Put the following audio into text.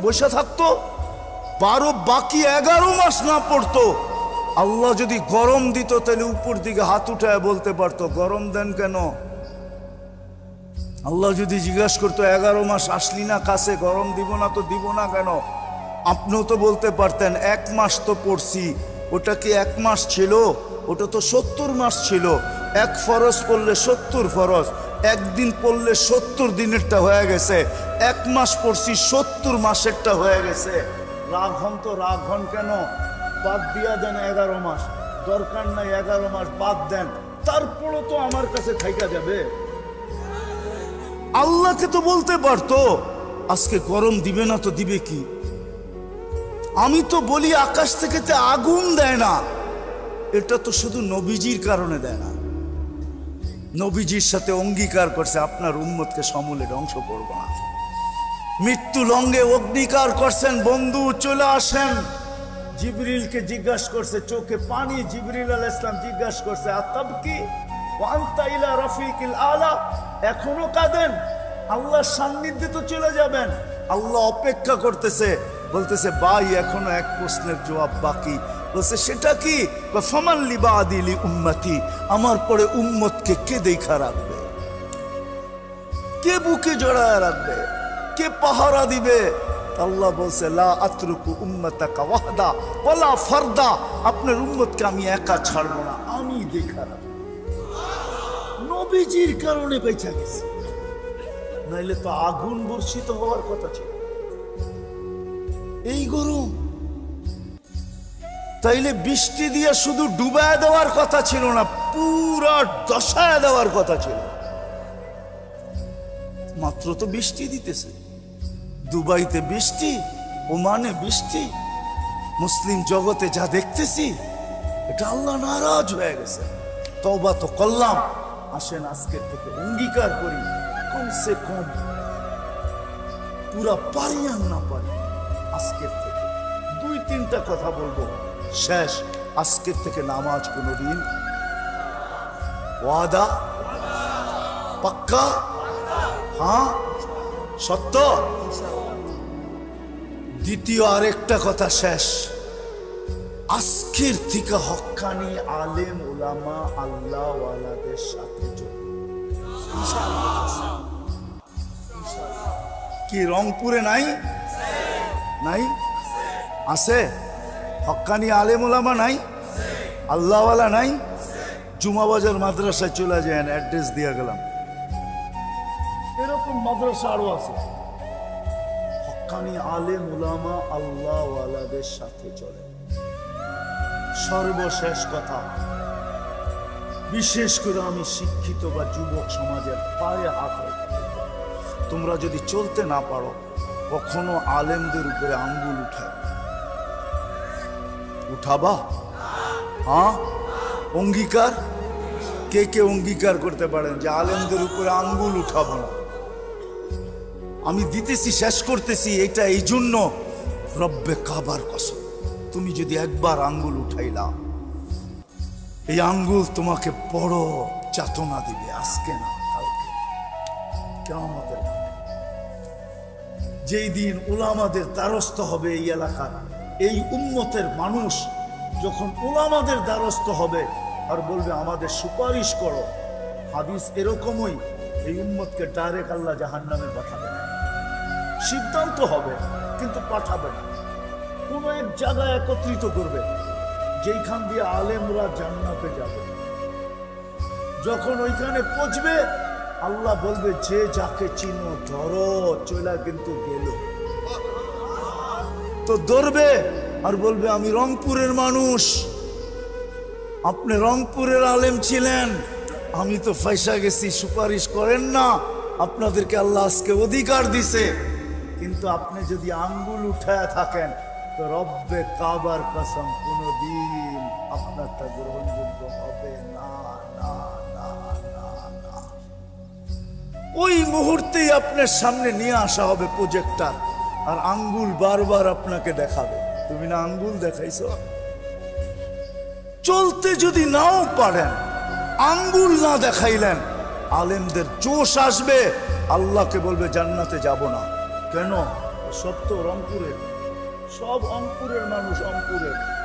বসে থাকতো, 12 বাকি 11 মাস না পড়তো। আল্লাহ যদি গরম দিত তাহলে উপর দিকে হাত উঠায় বলতে পারতো গরম দেন কেন। আল্লাহ যদি জিজ্ঞাসা করতো 11 মাস আসলি না কাছে, গরম দিব না তো দিব না কেন, আপনিও তো বলতে পারতেন 1 মাস তো পড়ছি। ওটা কি 1 মাস ছিল? ওটা তো 70 মাস ছিল। 1 ফরজ পড়লে 70 ফরজ, একদিন পড়লে 70 দিনেরটা হয়ে গেছে। 1 মাস পড়ছি 70 মাসেরটা হয়ে গেছে। রাগ হন তো রাগ হন কেন? বাদ দিয়া দেন 11 মাস, দরকার নাই 11 মাস বাদ দেন, তারপরও তো আমার কাছে থাইকা যাবে। আল্লাহকে তো বলতে পারতো আজকে গরম দিবে না তো দিবে কি। আমি তো বলি আকাশ থেকে তো আগুন দেয় না, এটা তো শুধু নবীজির কারণে দেয় না। নবীজির সাথে অঙ্গীকার করছে আপনার উম্মতকে সমূলে ধ্বংস করব না। মৃত্যু লঙ্গে অগ্নিকার করছেন, বন্ধু চলে আসেন। জিবরিলকে জিজ্ঞাসা করছে, চোখে পানি, জিবরিল আলাইহিস সালাম জিজ্ঞাসা করছে আতাবকি ওয়া আনতা ইলা রাফিকিল আলা, এখনো কাঁদেন? আল্লাহর সান্নিধ্যে তো চলে যাবেন। আল্লাহ অপেক্ষা করতেছে, বলতেছে ভাই এখনো এক প্রশ্নের জবাব বাকি। বলছে সেটা কি? ফামান লিবাদি লি উম্মতি, আমার পরে উম্মতকে কে দেখা রাখবে, কে বুকে জড়ায় রাখবে, কে পাহারা দিবে? আল্লাহ বলছে লা আতরুকু উম্মাতাকা ওয়াহদা ওয়ালা ফারদা, আপনার উম্মতকে আমি একা ছাড়বো না, আমি দেখা রাখবো। নবীজির কারণে বেঁচে গেছে, নাইলে তো আগুন বর্ষিত হওয়ার কথা ছিল। এই গরম, তাইলে বৃষ্টি দিয়ে শুধু ডুবায় দেওয়ার কথা ছিল না, পুরা দশায় দেওয়ার কথা ছিল। মাত্র তো বৃষ্টি দিতেছে, দুবাইতে বৃষ্টি, ওমানে বৃষ্টি, মুসলিম জগতে যা দেখতেছি এটা আল্লাহ নারাজ হয়ে গেছে। তওবা তো করলাম, আসেন আজকের থেকে অঙ্গীকার করি কমসে কম পুরা পারি আর না পারি আজকের থেকে 2-3টা কথা বলবো, শেষ। আজকের থেকে নামাজ কোনোদিন, ওয়াদা পাক্কা, হ্যাঁ সত্য। দ্বিতীয় আরেকটা কথা শেষ, আজকের থেকে হক্কানি আলেম ওলামা আল্লাহ ওয়ালাদের সাথে কি রংপুরে নাই? নাই আছে? হক্কানি আলেম ওলামা নাই? আল্লাহওয়ালা নাই? জুমাবাজার মাদ্রাসায় চলে যায়, অ্যাড্রেস দিয়ে গেলাম। এরকম মাদ্রাসা আরো আছে। হক্কানি আলেম ওলামা আল্লাহওয়ালাদের সাথে চলে। সর্বশেষ কথা, বিশেষ করে আমি শিক্ষিত বা যুবক সমাজের পায়ে হাত রেখে, তোমরা যদি চলতে না পারো কখনো আলেমদের উপরে আঙ্গুল উঠাবা? হ্যাঁ, অঙ্গীকার কে কে অঙ্গীকার করতে পারেন যে আলেমদের উপরে আঙ্গুল উঠাবো না? আমি দিতেছি, শেষ করতেছি, এটা এই জন্য রব্বে কাবার কসম, তুমি যদি একবার আঙ্গুল উঠাইলা, এই আঙ্গুল তোমাকে বড় যাতনা দিবে, আজকে না কালকে, কিয়ামতের মাঠে। যেই দিন উলামাদের দ্বারস্থ হবে এই এলাকার, এই উম্মতের মানুষ যখন উলামাদের দ্বারস্থ হবে আর বলবে আমাদের সুপারিশ করো, হাদিস এরকমই, এই উম্মতকে ডাইরেক্ট আল্লাহ জাহান্নামে পাঠাবে না। সিদ্ধান্ত হবে কিন্তু পাঠাবে না, কোন এক জায়গায় একত্রিত করবে যেইখান দিয়ে আলেমরা জান্নাতে যাবে। যখন ওইখানে পৌঁছবে আল্লাহ বলবে যে যাকে চিনো ধরো, চলা কিন্তু গেল। তো ধরবে আর বলবে আমি রংপুরের মানুষ, আপনি রংপুরের আলেম ছিলেন, আমি তো ফাইসা গেছি, সুপারিশ করেন না, আপনাদেরকে আল্লাহ আজকে অধিকার দিছে। কিন্তু আপনি যদি আঙ্গুল উঠায় থাকেন তো রব্বে কাবার কসম কোনদিন আপনারটা গ্রহণযোগ্য হবে না, না, না, না, না। ওই মুহূর্তেই আপনার সামনে নিয়ে আসা হবে প্রজেক্টর, আর আঙ্গুল বারবার আপনাকে দেখাবে, তুমি না আঙ্গুল দেখাইছো। চলতে যদি নাও পারেন, আঙ্গুল না দেখাইলেন, আলেমদের জোশ আসবে, আল্লাহকে বলবে জান্নাতে যাব না। কেন? সব তো রংপুরের, সব অঙ্কুরের মানুষ, অঙ্কুরের।